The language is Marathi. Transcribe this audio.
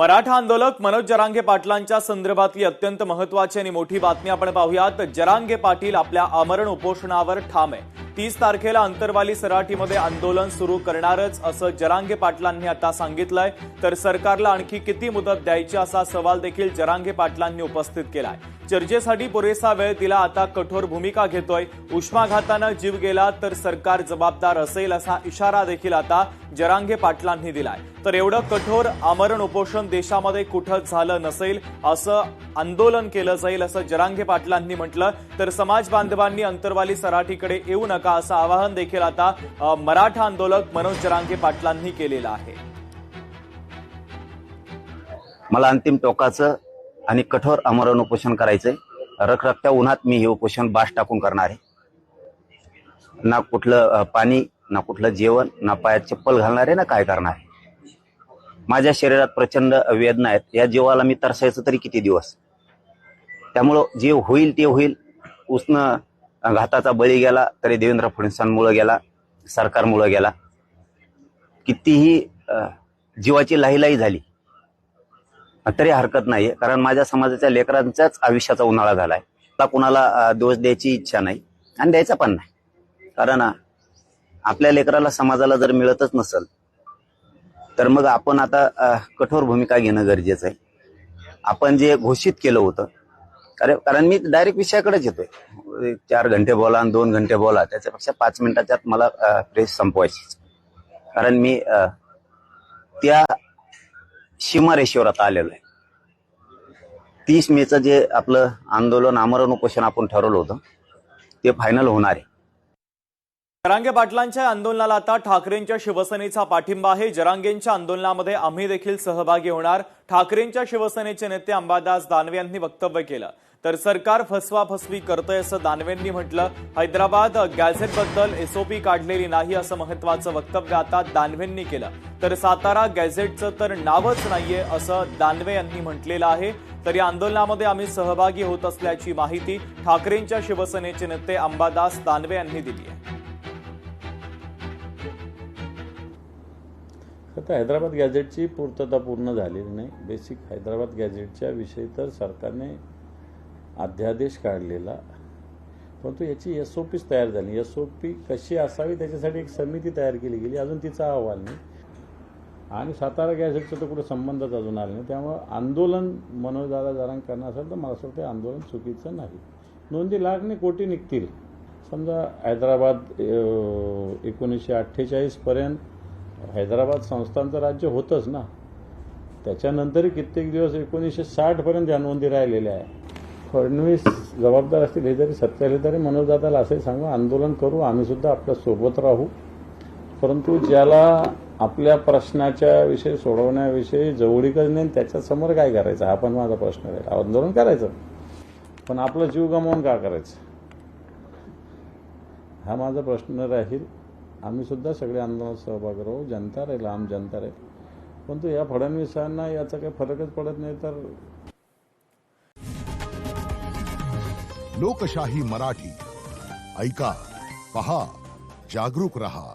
मराठा आंदोलक मनोज जरांगे पाटलांच्या संदर्भातली अत्यंत महत्त्वाची आणि मोठी बातमी आपण पाहूयात। जरांगे पाटील आपल्या आमरण उपोषणावर ठाम आहे। 30 तारखेला अंतरवाली सराटीमध्ये आंदोलन सुरू करणारच असं जरांगे पाटलांनी आता सांगितलंय। तर सरकारला आणखी किती मुदत द्यायची असा सवाल देखील जरांगे पाटलांनी उपस्थित केलाय। चर्चेसाठी पुरेसा वेळ दिला, आता कठोर भूमिका घेतोय। उष्माघातानं जीव गेला तर सरकार जबाबदार असेल असा इशारा देखील आता जरांगे पाटलांनी दिलाय। तर एवढं कठोर आमरण उपोषण देशामध्ये कुठंच झालं नसेल, असं आंदोलन केलं जाईल असं जरांगे पाटलांनी म्हटलं। तर समाज बांधवांनी अंतरवाली सराटीकडे येऊ नका असं आवाहन देखील आता मराठा आंदोलक मनोज जरांगे पाटलांनी केलेलं आहे। मला अंतिम टोकाचं आणि कठोर आमरण उपोषण करायचंय। रखरखत्या उन्हात मी हे उपोषण बास टाकून करणार आहे। ना कुठलं पाणी, ना कुठलं जेवण, ना पायात चप्पल घालणार आहे, ना काय करणार आहे। माझ्या शरीरात प्रचंड वेदना आहेत। या जीवाला मी तरसायचं तरी किती दिवस। त्यामुळं जे होईल ते होईल। उष्ण घाताचा बळी गेला तरी देवेंद्र फडणवीसांमुळे गेला, सरकारमुळे गेला। कितीही जीवाची लाहीलाही झाली तरी हरकत नाहीये, कारण माझ्या समाजाच्या लेकरांच्याच आयुष्याचा उन्हाळा झालाय। मला कुणाला दोष द्यायची इच्छा नाही आणि द्यायचा पण नाही, कारण आपल्या लेकराला समाजाला जर मिळतच नसेल तर मग आपण आता कठोर भूमिका घेणं गरजेचं आहे। आपण जे घोषित केलं होतं, कारण मी डायरेक्ट विषयाकडेच येतोय। 4 घंटे बोला आणि 2 घंटे बोला, त्याच्यापेक्षा 5 मिनिटाच्यात मला प्रेस संपवायची, कारण मी त्या सीमारेषेवर आता आलेलो आहे। 30 मेचं जे आपलं आंदोलन आमरण उपोषण आपण ठरवलं होतं ते फायनल होणार आहे। जरांगे पाटलांच्या आंदोलनाला आता ठाकरेंच्या शिवसेनेचा पाठिंबा आहे। जरांगेंच्या आंदोलनामध्ये आम्ही देखील सहभागी होणार। ठाकरेंच्या शिवसेनेचे नेते अंबादास दानवे यांनी वक्तव्य केलं। तर सरकार फसवाफसवी करतंय असं दानवेंनी म्हटलं। हैदराबाद गॅझेटबद्दल एसओपी काढलेली नाही असं महत्त्वाचं वक्तव्य आता दानवेंनी केलं। तर सातारा गॅझेटचं तर नावच नाहीये असं दानवे यांनी म्हटलेलं आहे। तर या आंदोलनामध्ये आम्ही सहभागी होत असल्याची माहिती ठाकरेंच्या शिवसेनेचे नेते अंबादास दानवे यांनी दिली आहे। आता हैदराबाद गॅझेटची पूर्तता पूर्ण झालेली नाही। बेसिक हैदराबाद गॅझेटच्या विषयी तर सरकारने अध्यादेश काढलेला, परंतु याची एसओपीच तयार झाली। एसओपी कशी असावी त्याच्यासाठी एक समिती तयार केली गेली, अजून तिचा अहवाल नाही। आणि सातारा गॅझेटचा तर कुठे संबंधच अजून आला नाही। त्यामुळे आंदोलन मनोजदादा जरांगे करणार असेल तर मला असं वाटतं आंदोलन चुकीचं नाही। नोंदी लाख नाही कोटी निघतील। समजा हैदराबाद 1948 पर्यंत हैदराबाद संस्थांचं राज्य होतंच ना, त्याच्यानंतरही कित्येक दिवस 1960 पर्यंत या नोंदी राहिलेल्या आहे। फडणवीस जबाबदार असतील हे जरी सत्य आले तरी मनोजदादाला असंही सांगू, आंदोलन करू, आम्ही सुद्धा आपल्या सोबत राहू, परंतु ज्याला आपल्या प्रश्नाच्या विषयी सोडवण्याविषयी जवळीकच नाही त्याच्यासमोर काय करायचं हा पण माझा प्रश्न आहे। आंदोलन करायचं पण आपला जीव गमावून का करायचं हा माझा प्रश्न राहील। आम्ही सुद्धा सगळे आंदोलनात सहभागी राहू। जनता राहील, आम जनता राहील, परंतु या फडणवीसांना याचा काही फरकच पडत नाही। तर लोकशाही मराठी ऐका, पहा, जागरूक रहा।